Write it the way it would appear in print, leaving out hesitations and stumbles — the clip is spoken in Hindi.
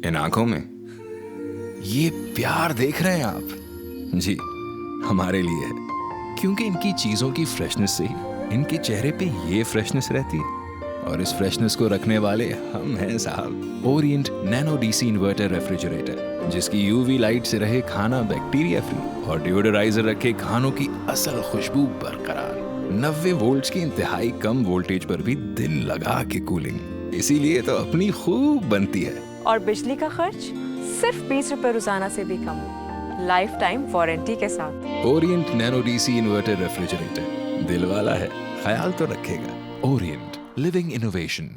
इन आंखों में ये प्यार देख रहे हैं आप? जी, हमारे लिए है, क्योंकि इनकी चीजों की फ्रेशनेस से ही इनके चेहरे पे ये फ्रेशनेस रहती है, और इस फ्रेशनेस को रखने वाले हम हैं साहब। Orient nano DC inverter refrigerator, जिसकी यूवी लाइट से रहे खाना बैक्टीरिया फ्री और डिओडराइजर रखे खानों की असल खुशबू बरकरार। 90 वोल्ट्स की इंतहाई कम वोल्टेज पर भी दिल लगा के कूलिंग, इसीलिए तो अपनी खूब बनती है। और बिजली का खर्च सिर्फ 20 रुपए रोजाना से भी कम, लाइफ टाइम वारंटी के साथ। Orient nano DC inverter refrigerator, दिल वाला है, ख्याल तो रखेगा। Orient, living innovation.